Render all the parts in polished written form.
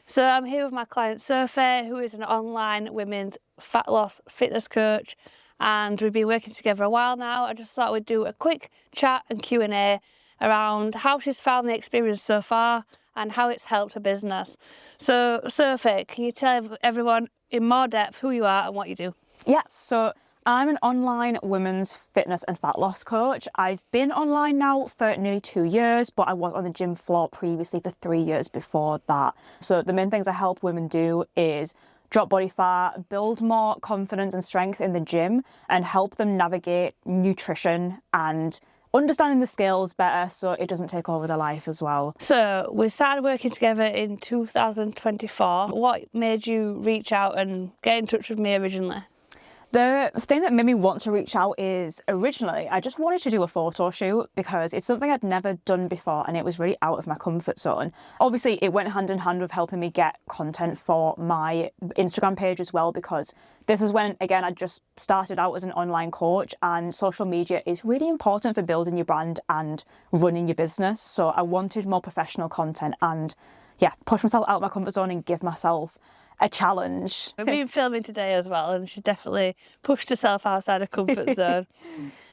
So I'm here with my client Sophie, who is an online women's fat loss fitness coach, and we've been working together a while now. I just thought we'd do a quick chat and Q&A around how she's found the experience so far and how it's helped her business. So Sophie, can you tell everyone in more depth who you are and what you do? Yes, so I'm an online women's fitness and fat loss coach. I've been online now for nearly 2 years, but I was on the gym floor previously for 3 years before that. So the main things I help women do is drop body fat, build more confidence and strength in the gym, and help them navigate nutrition and understanding the skills better so it doesn't take over their life as well. So we started working together in 2024. What made you reach out and get in touch with me originally? The thing that made me want to reach out is originally I just wanted to do a photo shoot because it's something I'd never done before and it was really out of my comfort zone. Obviously, it went hand in hand with helping me get content for my Instagram page as well, because this is when, again, I just started out as an online coach and social media is really important for building your brand and running your business. So I wanted more professional content and, yeah, push myself out of my comfort zone and give myself a challenge. We've been filming today as well, and she definitely pushed herself outside her comfort zone.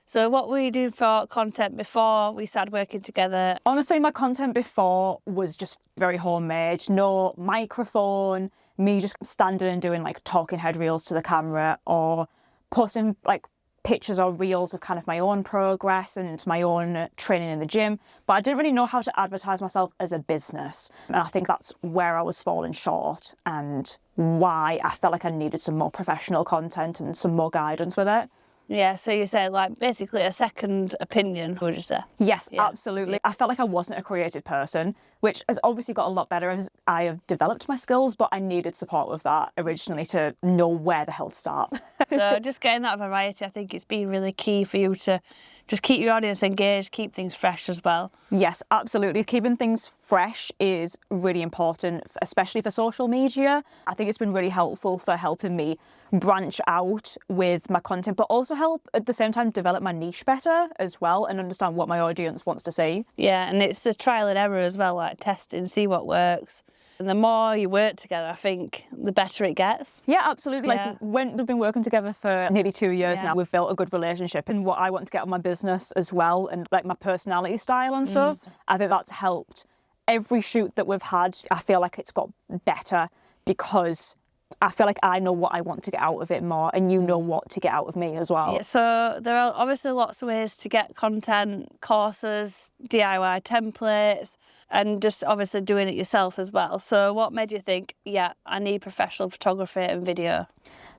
So what were you doing for content before we started working together? Honestly, my content before was just very homemade. No microphone, me just standing and doing like talking head reels to the camera or posting like pictures or reels of kind of my own progress and my own training in the gym. But I didn't really know how to advertise myself as a business. And I think that's where I was falling short and why I felt like I needed some more professional content and some more guidance with it. Yeah, so you said like basically a second opinion, would you say? Yes, Yeah. absolutely. I felt like I wasn't a creative person, which has obviously got a lot better as I have developed my skills, but I needed support with that originally to know where the hell to start. So just getting that variety, I think it's been really key for you to just keep your audience engaged, keep things fresh as well. Yes, absolutely. Keeping things fresh is really important, especially for social media. I think it's been really helpful for helping me branch out with my content, but also help at the same time develop my niche better as well and understand what my audience wants to see. Yeah, and it's the trial and error as well, like testing, see what works. And the more you work together, I think, the better it gets. Yeah, absolutely. Yeah. Like when we've been working together for nearly 2 years Yeah. now, we've built a good relationship and what I want to get on my business as well and like my personality style and stuff. I think that's helped. Every shoot that we've had, I feel like it's got better because I feel like I know what I want to get out of it more and you know what to get out of me as well. Yeah, so there are obviously lots of ways to get content, courses, DIY templates, and just obviously doing it yourself as well. So what made you think, yeah, I need professional photography and video?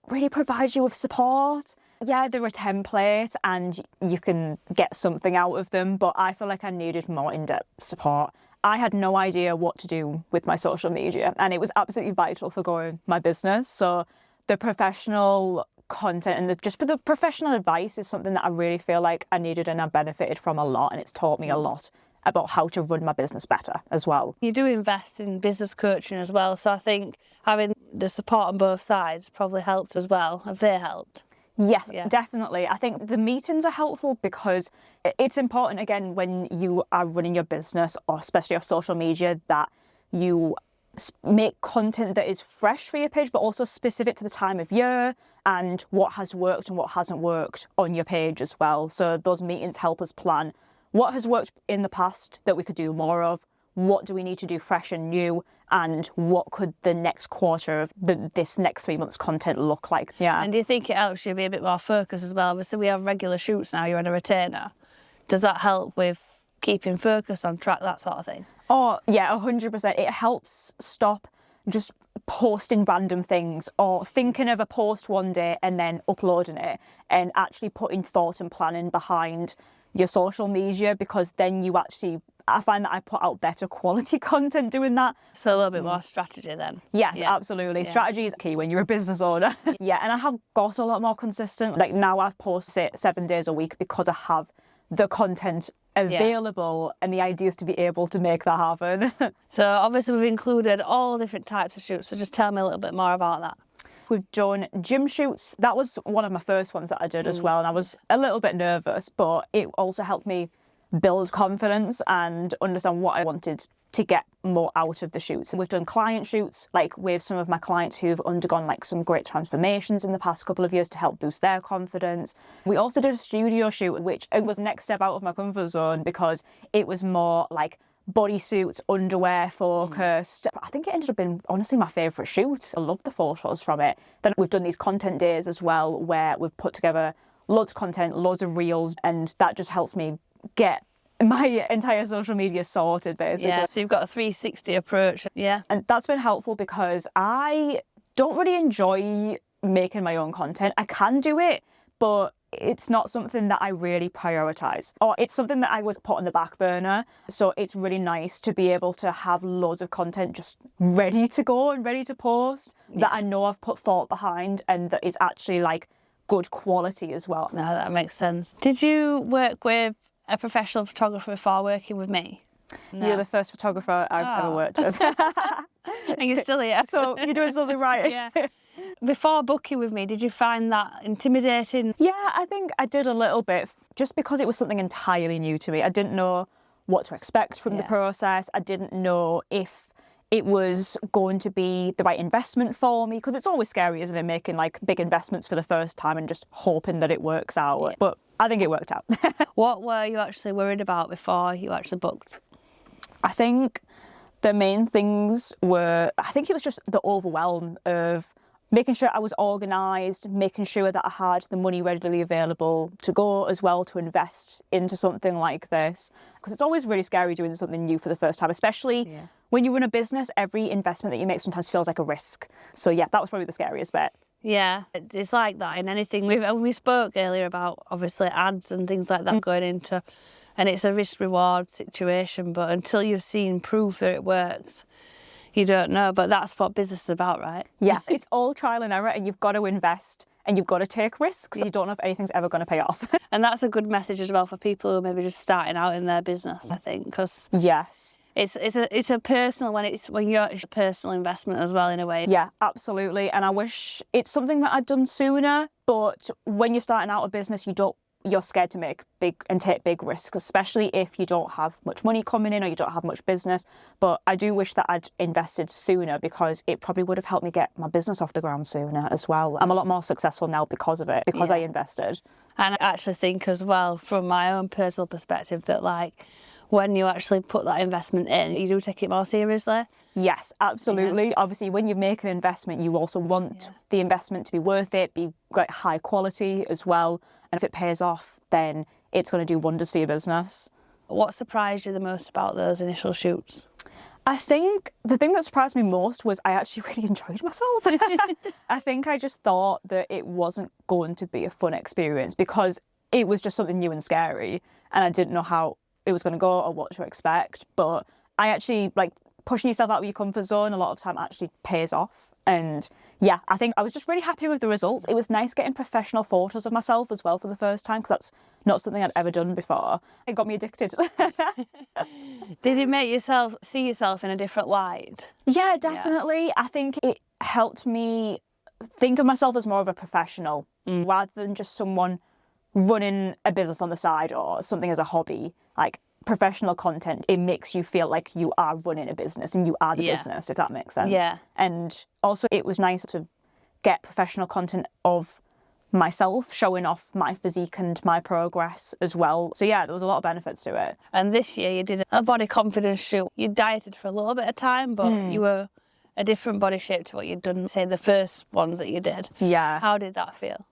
Really provides you with support. Yeah, they're a template and you can get something out of them, but I feel like I needed more in-depth support. I had no idea what to do with my social media and it was absolutely vital for growing my business. So the professional content and just the professional advice is something that I really feel like I needed and I benefited from a lot, and it's taught me a lot about how to run my business better as well. You do invest in business coaching as well, so I think having the support on both sides probably helped as well. Have they helped? Yes, Yeah. definitely. I think the meetings are helpful because it's important, again, when you are running your business or especially your social media, that you make content that is fresh for your page, but also specific to the time of year and what has worked and what hasn't worked on your page as well. So those meetings help us plan what has worked in the past that we could do more of, what do we need to do fresh and new, and what could the next quarter of this next 3 months content look like. Yeah. And do you think it helps you be a bit more focused as well? So we have regular shoots now, you're on a retainer. Does that help with keeping focus on track, that sort of thing? Oh, yeah, 100%. It helps stop just posting random things or thinking of a post one day and then uploading it and actually putting thought and planning behind your social media, because then I find that I put out better quality content doing that. So a little bit more strategy then. Yes, Yeah. absolutely. Yeah. Strategy is key when you're a business owner. Yeah, and I have got a lot more consistent. Like now I post it 7 days a week because I have the content available and the idea is to be able to make that happen. So obviously we've included all different types of shoots, so just tell me a little bit more about that. We've done gym shoots. That was one of my first ones that I did as well, and I was a little bit nervous, but it also helped me build confidence and understand what I wanted to get more out of the shoots. And we've done client shoots, like with some of my clients who've undergone like some great transformations in the past couple of years to help boost their confidence. We also did a studio shoot, which it was next step out of my comfort zone because it was more like bodysuit, underwear focused. I think it ended up being honestly my favourite shoot. I love the photos from it. Then we've done these content days as well where we've put together loads of content, loads of reels, and that just helps me get my entire social media sorted, basically. Yeah, so you've got a 360 approach. Yeah. And that's been helpful because I don't really enjoy making my own content. I can do it, but it's not something that I really prioritise, or it's something that I would put on the back burner. So it's really nice to be able to have loads of content just ready to go and ready to post that I know I've put thought behind and that is actually like good quality as well. No, that makes sense. Did you work with a professional photographer before working with me? No. You're the first photographer I've ever worked with. And you're still here. So you're doing something right. Yeah. Before booking with me, did you find that intimidating? Yeah, I think I did a little bit, just because it was something entirely new to me. I didn't know what to expect from the process. I didn't know if it was going to be the right investment for me, because it's always scary, isn't it, making like big investments for the first time and just hoping that it works out. Yeah. But I think it worked out. What were you actually worried about before you actually booked? I think the main things were, I think it was just the overwhelm of making sure I was organised, making sure that I had the money readily available to go as well to invest into something like this. Because it's always really scary doing something new for the first time, especially when you run a business. Every investment that you make sometimes feels like a risk. So yeah, that was probably the scariest bit. Yeah, it's like that in anything. We spoke earlier about obviously ads and things like that going into, and it's a risk reward situation, but until you've seen proof that it works, you don't know. But that's what business is about, right? Yeah, it's all trial and error, and you've got to invest and you've got to take risks. You don't know if anything's ever going to pay off. And that's a good message as well for people who are maybe just starting out in their business, I think, because yes, it's a personal it's a personal investment as well in a way. Yeah, absolutely. And I wish it's something that I'd done sooner. But when you're starting out a business, you're scared to take big risks, especially if you don't have much money coming in or you don't have much business. But I do wish that I'd invested sooner, because it probably would have helped me get my business off the ground sooner as well. I'm a lot more successful now because of it, because I invested. And I actually think as well, from my own personal perspective, that like when you actually put that investment in, you do take it more seriously. Yes, absolutely. Yeah. Obviously, when you make an investment, you also want the investment to be worth it, be great high quality as well. And if it pays off, then it's going to do wonders for your business. What surprised you the most about those initial shoots? I think the thing that surprised me most was I actually really enjoyed myself. I think I just thought that it wasn't going to be a fun experience because it was just something new and scary, and I didn't know how it was going to go or what to expect. But I actually, like, pushing yourself out of your comfort zone a lot of time actually pays off. And yeah, I think I was just really happy with the results. It was nice getting professional photos of myself as well for the first time, because that's not something I'd ever done before. It got me addicted. Did it make yourself see yourself in a different light? Yeah, definitely. Yeah. I think it helped me think of myself as more of a professional rather than just someone running a business on the side or something as a hobby. Like, professional content, it makes you feel like you are running a business and you are the business, if that makes sense. Yeah. And also it was nice to get professional content of myself, showing off my physique and my progress as well. So yeah, there was a lot of benefits to it. And this year you did a body confidence shoot. You dieted for a little bit of time, but you were a different body shape to what you'd done, say, the first ones that you did. Yeah. How did that feel?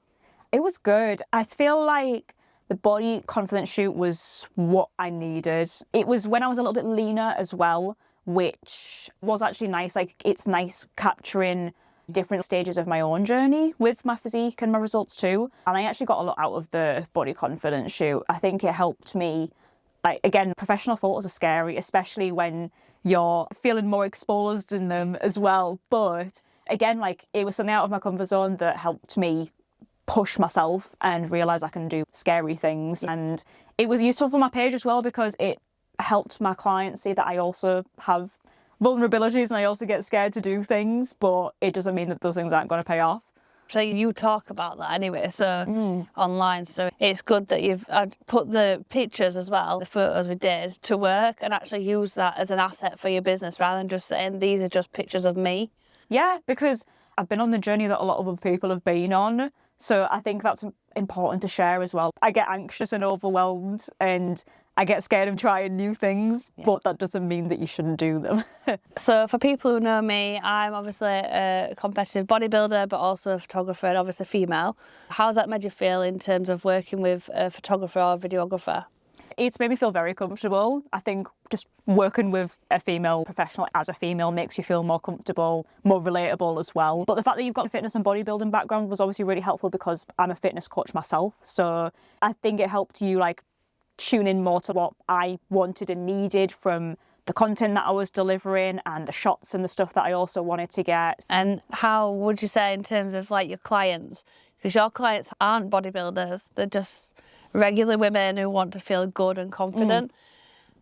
It was good. I feel like the body confidence shoot was what I needed. It was when I was a little bit leaner as well, which was actually nice. Like, it's nice capturing different stages of my own journey with my physique and my results too. And I actually got a lot out of the body confidence shoot. I think it helped me. Like, again, professional photos are scary, especially when you're feeling more exposed in them as well. But again, like, it was something out of my comfort zone that helped me push myself and realise I can do scary things. And it was useful for my page as well, because it helped my clients see that I also have vulnerabilities and I also get scared to do things, but it doesn't mean that those things aren't going to pay off. So you talk about that anyway, so online. So it's good that you've put the pictures as well, the photos we did, to work and actually use that as an asset for your business rather than just saying these are just pictures of me. Yeah, because I've been on the journey that a lot of other people have been on. So I think that's important to share as well. I get anxious and overwhelmed and I get scared of trying new things, but that doesn't mean that you shouldn't do them. So for people who know me, I'm obviously a competitive bodybuilder, but also a photographer and obviously female. How's that made you feel in terms of working with a photographer or a videographer? It's made me feel very comfortable. I think just working with a female professional as a female makes you feel more comfortable, more relatable as well. But the fact that you've got a fitness and bodybuilding background was obviously really helpful because I'm a fitness coach myself. So I think it helped you like tune in more to what I wanted and needed from the content that I was delivering and the shots and the stuff that I also wanted to get. And how would you say in terms of like your clients? Because your clients aren't bodybuilders, they're just regular women who want to feel good and confident.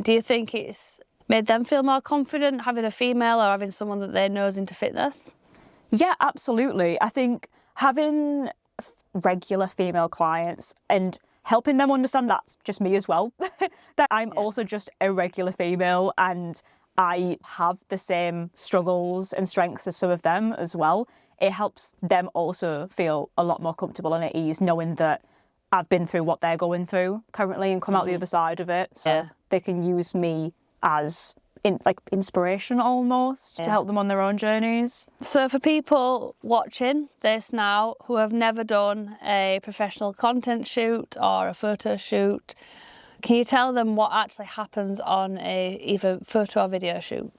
Do you think it's made them feel more confident having a female or having someone that they know is into fitness? Yeah, absolutely. I think having regular female clients and helping them understand that's just me as well, that I'm also just a regular female and I have the same struggles and strengths as some of them as well. It helps them also feel a lot more comfortable and at ease knowing that I've been through what they're going through currently and come out the other side of it. So they can use me as inspiration almost to help them on their own journeys. So for people watching this now who have never done a professional content shoot or a photo shoot, can you tell them what actually happens on a either photo or video shoot?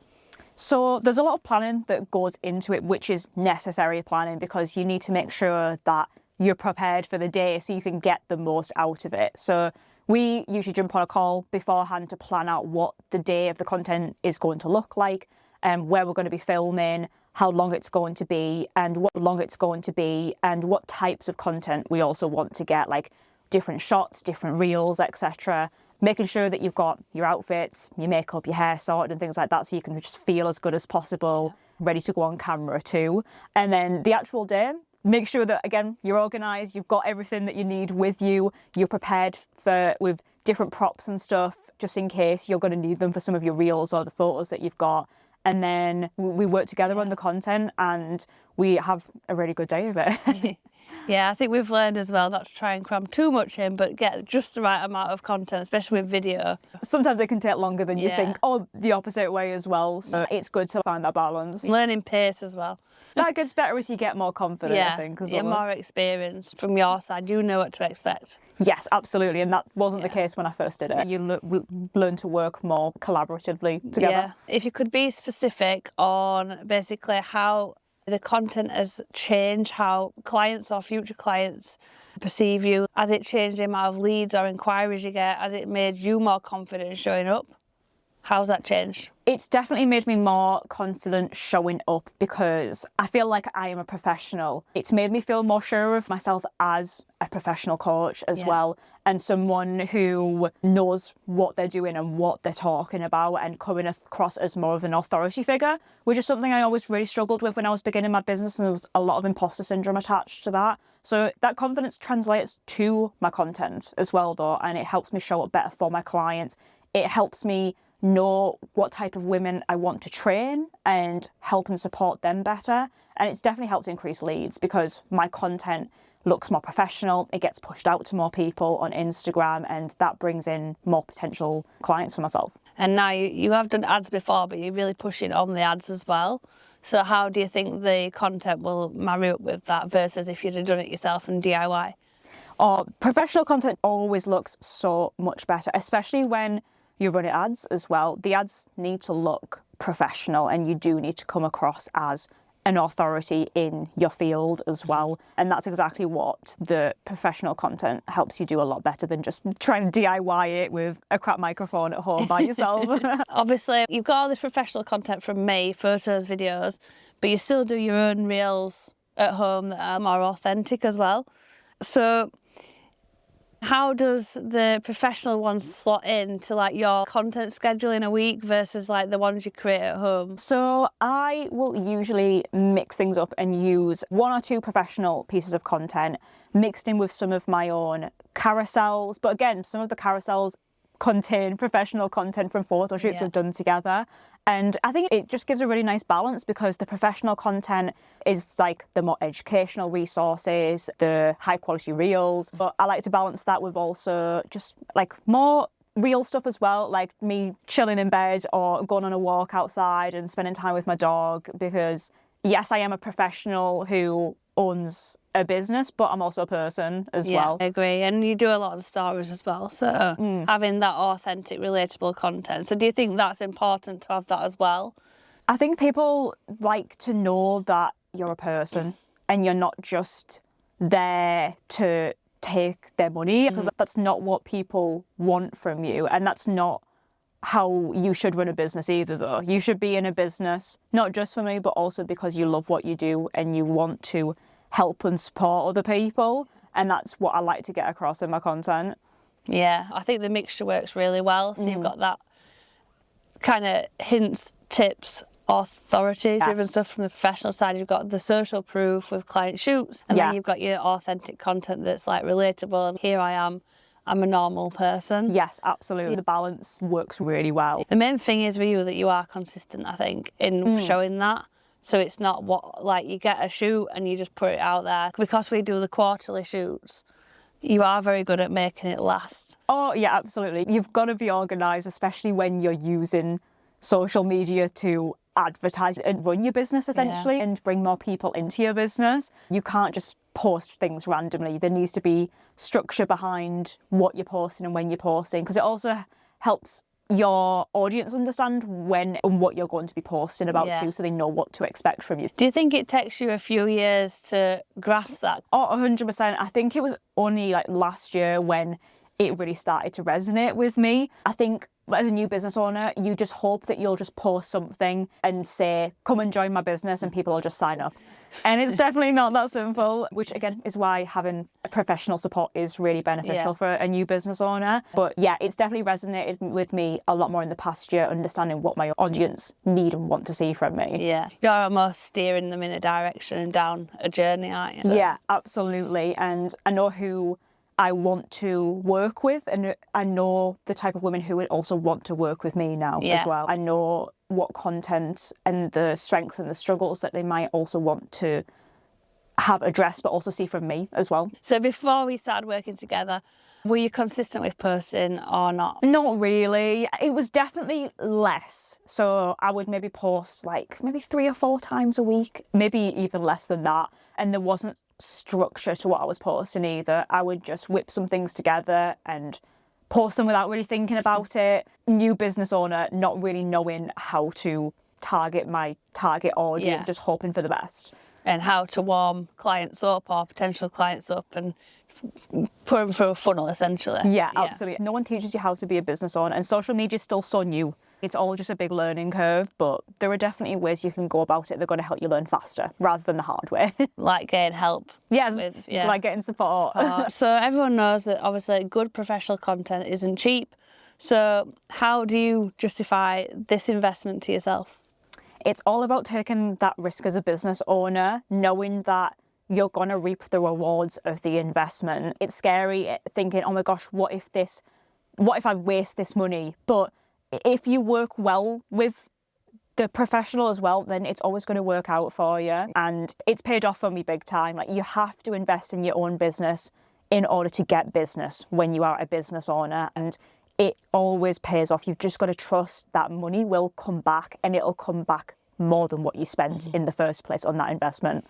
So there's a lot of planning that goes into it, which is necessary planning because you need to make sure that you're prepared for the day so you can get the most out of it. So we usually jump on a call beforehand to plan out what the day of the content is going to look like, and where we're going to be filming, how long it's going to be, and what long it's going to be, and what types of content we also want to get, like different shots, different reels, etc. Making sure that you've got your outfits, your makeup, your hair sorted and things like that so you can just feel as good as possible, ready to go on camera too. And then the actual day, make sure that, again, you're organised, you've got everything that you need with you, you're prepared with different props and stuff, just in case you're going to need them for some of your reels or the photos that you've got. And then we work together on the content and we have a really good day of it. Yeah, I think we've learned as well not to try and cram too much in, but get just the right amount of content, especially with video. Sometimes it can take longer than you think, or the opposite way as well. So it's good to find that balance. Learning pace as well. That gets better as you get more confident, I think, as well. Yeah, more experience from your side. You know what to expect. Yes, absolutely. And that wasn't the case when I first did it. You learn to work more collaboratively together. Yeah. If you could be specific on basically how the content has changed, how clients or future clients perceive you, has it changed the amount of leads or inquiries you get? Has it made you more confident in showing up? How's that changed? It's definitely made me more confident showing up because I feel like I am a professional. It's made me feel more sure of myself as a professional coach as well, and someone who knows what they're doing and what they're talking about and coming across as more of an authority figure, which is something I always really struggled with when I was beginning my business, and there was a lot of imposter syndrome attached to that. So that confidence translates to my content as well though, and it helps me show up better for my clients. It helps me know what type of women I want to train and help and support them better. And it's definitely helped increase leads because my content looks more professional. It gets pushed out to more people on Instagram and that brings in more potential clients for myself. And now you have done ads before, but you're really pushing on the ads as well. So how do you think the content will marry up with that versus if you'd have done it yourself and DIY? Professional content always looks so much better, especially when you run ads as well. The ads need to look professional and you do need to come across as an authority in your field as well. And that's exactly what the professional content helps you do a lot better than just trying to DIY it with a crap microphone at home by yourself. Obviously, you've got all this professional content from me, photos, videos, but you still do your own reels at home that are more authentic as well. So How does the professional ones slot into like your content schedule in a week versus like the ones you create at home? So I will usually mix things up and use 1 or 2 professional pieces of content mixed in with some of my own carousels. But again, some of the carousels contain professional content from photo shoots we've done together. And I think it just gives a really nice balance, because the professional content is like the more educational resources, the high quality reels. But I like to balance that with also just like more real stuff as well, like me chilling in bed or going on a walk outside and spending time with my dog, because yes, I am a professional who owns a business, but I'm also a person as well. I agree. And you do a lot of stories as well, so having that authentic, relatable content. So do you think that's important to have that as well? I think people like to know that you're a person and you're not just there to take their money, because that's not what people want from you, and that's not how you should run a business either, though. You should be in a business not just for me, but also because you love what you do and you want to help and support other people, and that's what I like to get across in my content. Yeah, I think the mixture works really well. So you've got that kind of hints, tips, authority-driven stuff from the professional side. You've got the social proof with client shoots, and then you've got your authentic content that's like relatable. And here I am, I'm a normal person. Yes, absolutely. The balance works really well. The main thing is with you that you are consistent, I think, in showing that. So it's not what, like, you get a shoot and you just put it out there. Because we do the quarterly shoots, you are very good at making it last. Oh, yeah, absolutely. You've got to be organised, especially when you're using social media to advertise and run your business, essentially, and bring more people into your business. You can't just post things randomly. There needs to be structure behind what you're posting and when you're posting, because it also helps your audience understand when and what you're going to be posting about too, so they know what to expect from you. Do you think it takes you a few years to grasp that? Oh, 100%. I think it was only like last year when it really started to resonate with me. I think as a new business owner, you just hope that you'll just post something and say, come and join my business, and people will just sign up. And it's definitely not that simple, which again is why having a professional support is really beneficial for a new business owner. But yeah, it's definitely resonated with me a lot more in the past year, understanding what my audience need and want to see from me. Yeah, you're almost steering them in a direction and down a journey, aren't you? So. Yeah, absolutely. And I know who I want to work with, and I know the type of women who would also want to work with me now as well. I know what content and the strengths and the struggles that they might also want to have addressed, but also see from me as well. So before we started working together, were you consistent with posting or not? Not really. It was definitely less. So I would maybe post like maybe 3 or 4 times a week, maybe even less than that. And there wasn't structure to what I was posting either. I would just whip some things together and post them without really thinking about it. New business owner, not really knowing how to target my target audience, just hoping for the best. And how to warm clients up or potential clients up and put them through a funnel, essentially. Yeah, absolutely. No one teaches you how to be a business owner, and social media is still so new. It's all just a big learning curve, but there are definitely ways you can go about it that are going to help you learn faster rather than the hard way. Like getting help. Yes, with, like getting support. So everyone knows that obviously good professional content isn't cheap. So how do you justify this investment to yourself? It's all about taking that risk as a business owner, knowing that you're going to reap the rewards of the investment. It's scary thinking, oh my gosh, what if I waste this money? But if you work well with the professional as well, then it's always going to work out for you. And it's paid off for me big time. Like, you have to invest in your own business in order to get business when you are a business owner. And it always pays off. You've just got to trust that money will come back, and it'll come back more than what you spent in the first place on that investment.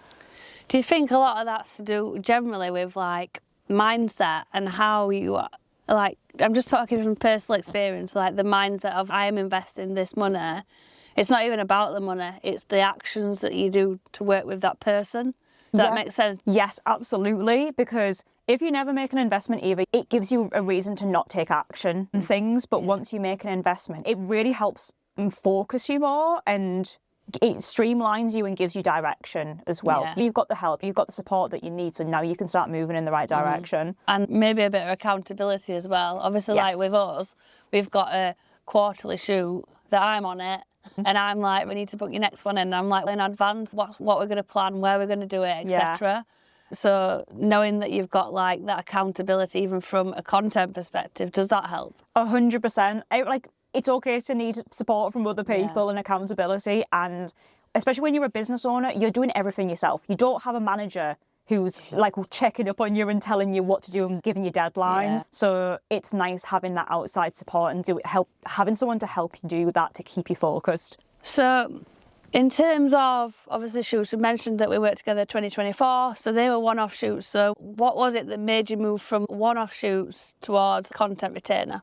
Do you think a lot of that's to do generally with like mindset and how you are? Like, I'm just talking from personal experience, like the mindset of I am investing this money. It's not even about the money, it's the actions that you do to work with that person. Does that make sense? Yes, absolutely. Because if you never make an investment either, it gives you a reason to not take action and things. But once you make an investment, it really helps focus you more and it streamlines you and gives you direction as well. Yeah. You've got the help, you've got the support that you need, so now you can start moving in the right direction. And maybe a bit of accountability as well. Obviously, like with us, we've got a quarterly shoot that I'm on it. And I'm like, we need to book your next one in. And I'm like, in advance, what we're going to plan, where we're going to do it, etc. So knowing that you've got like that accountability, even from a content perspective, does that help? 100%. Like, it's okay to need support from other people and accountability. And especially when you're a business owner, you're doing everything yourself. You don't have a manager who's like checking up on you and telling you what to do and giving you deadlines. So it's nice having that outside support and having someone to help you do that to keep you focused. So in terms of obviously shoots, we mentioned that we worked together 2024, so they were one-off shoots. So what was it that made you move from one-off shoots towards content retainer?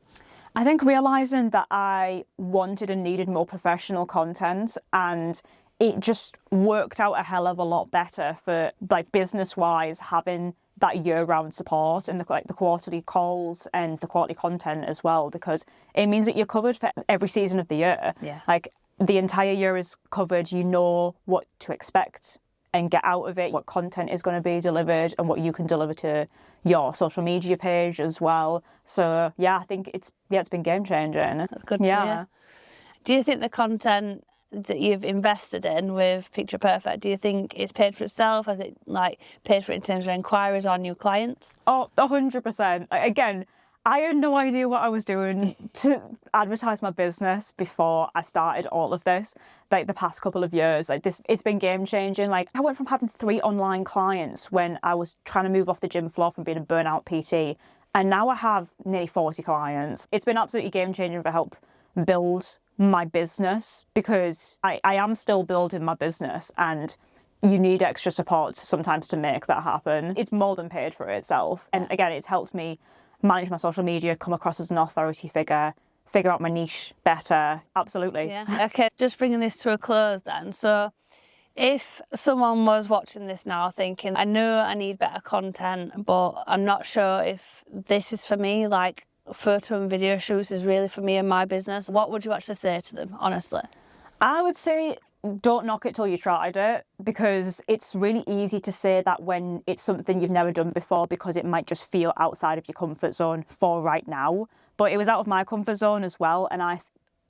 I think realising that I wanted and needed more professional content, and it just worked out a hell of a lot better for like business-wise, having that year-round support and the quarterly calls and the quarterly content as well, because it means that you're covered for every season of the year. Like the entire year is covered, you know what to expect and get out of it, what content is going to be delivered and what you can deliver to your social media page as well. So yeah, I think it's been game changing. That's good to hear. Do you think the content that you've invested in with Picture Perfect, do you think it's paid for itself? Has it like paid for it in terms of inquiries or new clients? Oh, 100%. Again, I had no idea what I was doing to advertise my business before I started all of this. Like the past couple of years, like this, it's been game changing. Like I went from having 3 online clients when I was trying to move off the gym floor from being a burnout PT, and now I have nearly 40 clients. It's been absolutely game changing for help build my business, because I am still building my business and you need extra support sometimes to make that happen. It's more than paid for itself. And again, it's helped me manage my social media, come across as an authority figure, figure out my niche better. Absolutely. Yeah. Okay, just bringing this to a close then. So if someone was watching this now thinking, I know I need better content, but I'm not sure if this is for me, like photo and video shoots is really for me and my business, what would you actually say to them, honestly? I would say don't knock it till you tried it, because it's really easy to say that when it's something you've never done before, because it might just feel outside of your comfort zone for right now. But it was out of my comfort zone as well, and I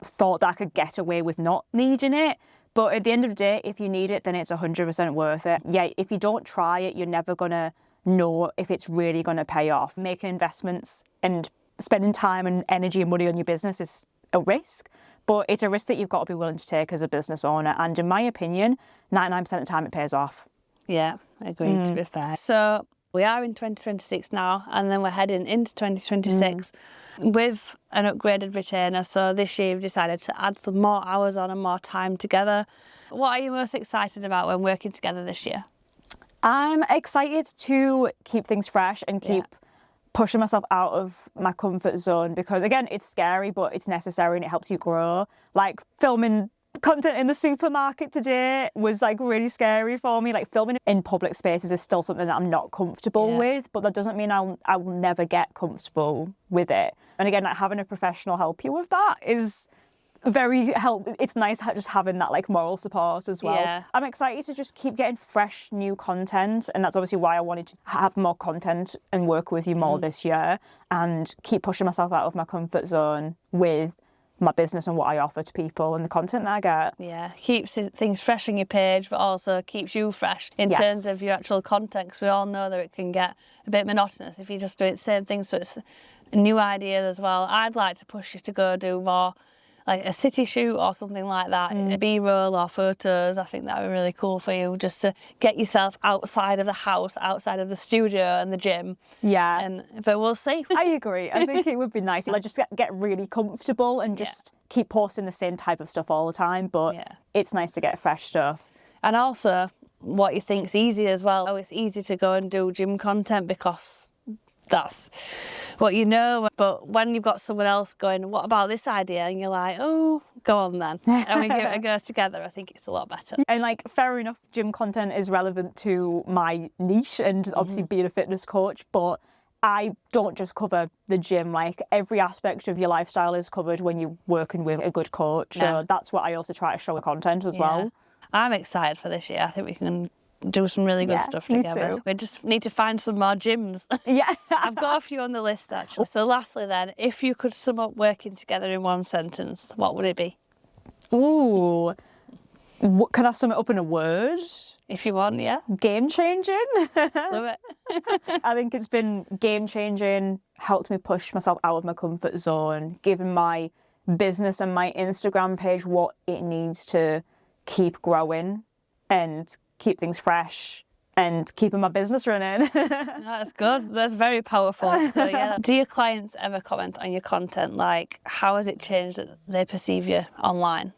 thought that I could get away with not needing it. But at the end of the day, if you need it, then it's 100% worth it. Yeah, if you don't try it, you're never going to know if it's really going to pay off. Making investments and spending time and energy and money on your business is a risk, but it's a risk that you've got to be willing to take as a business owner. And in my opinion, 99% of the time it pays off. Yeah, agreed, to be fair. So we are in 2026 now, and then we're heading into 2026 with an upgraded retainer. So this year you've decided to add some more hours on and more time together. What are you most excited about when working together this year? I'm excited to keep things fresh and keep pushing myself out of my comfort zone, because again, it's scary, but it's necessary and it helps you grow. Like filming content in the supermarket today was like really scary for me. Like filming in public spaces is still something that I'm not comfortable with, but that doesn't mean I will never get comfortable with it. And again, like having a professional help you with that is it's nice just having that like moral support as well. I'm excited to just keep getting fresh new content, and that's obviously why I wanted to have more content and work with you more this year, and keep pushing myself out of my comfort zone with my business and what I offer to people and the content that I get. Yeah, keeps things fresh on your page, but also keeps you fresh in terms of your actual content, because we all know that it can get a bit monotonous if you just do the same thing. So it's new ideas as well. I'd like to push you to go do more like a city shoot or something like that, a B-roll or photos. I think that would be really cool for you, just to get yourself outside of the house, outside of the studio and the gym. But we'll see. I agree. I think it would be nice. Like just get really comfortable and just keep posting the same type of stuff all the time. But it's nice to get fresh stuff. And also what you think's easy as well. Oh, it's easy to go and do gym content because that's what you know. But when you've got someone else going, what about this idea? And you're like, oh, go on then. And we give it a go together. I think it's a lot better. And like, fair enough, gym content is relevant to my niche and obviously being a fitness coach, but I don't just cover the gym. Like every aspect of your lifestyle is covered when you're working with a good coach. So that's what I also try to show with content as well. I'm excited for this year. I think we can do some really good stuff me together. too. We just need to find some more gyms. Yeah. I've got a few on the list actually. So lastly then, if you could sum up working together in one sentence, what would it be? Ooh. Can I sum it up in a word? If you want, yeah. Game changing. Love it. I think it's been game changing, helped me push myself out of my comfort zone, given my business and my Instagram page what it needs to keep growing and keep things fresh and keeping my business running. That's good. That's very powerful. So yeah. Do your clients ever comment on your content? Like, how has it changed that they perceive you online?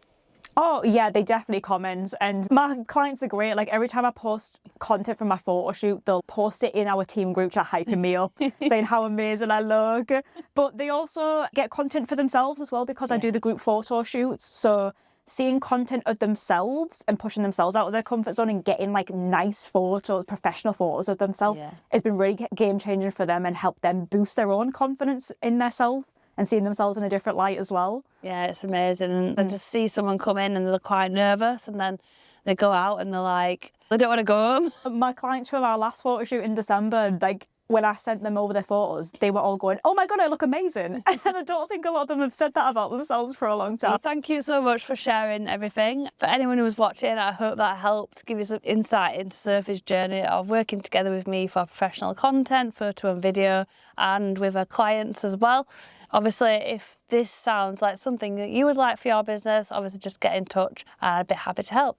Oh yeah, they definitely comment, and my clients are great. Like every time I post content from my photo shoot, they'll post it in our team group chat, hyping me up, saying how amazing I look. But they also get content for themselves as well because I do the group photo shoots. So seeing content of themselves and pushing themselves out of their comfort zone and getting like nice photos, professional photos of themselves, has been really game changing for them and helped them boost their own confidence in themselves and seeing themselves in a different light as well. Yeah, it's amazing. And I just see someone come in and they're quite nervous and then they go out and they're like, they don't want to go home. My clients from our last photo shoot in December, like when I sent them over their photos, they were all going, oh my God, I look amazing. And I don't think a lot of them have said that about themselves for a long time. Thank you so much for sharing everything. For anyone who was watching, I hope that helped give you some insight into Sophie's journey of working together with me for professional content, photo and video, and with her clients as well. Obviously, if this sounds like something that you would like for your business, obviously just get in touch and I'd be happy to help.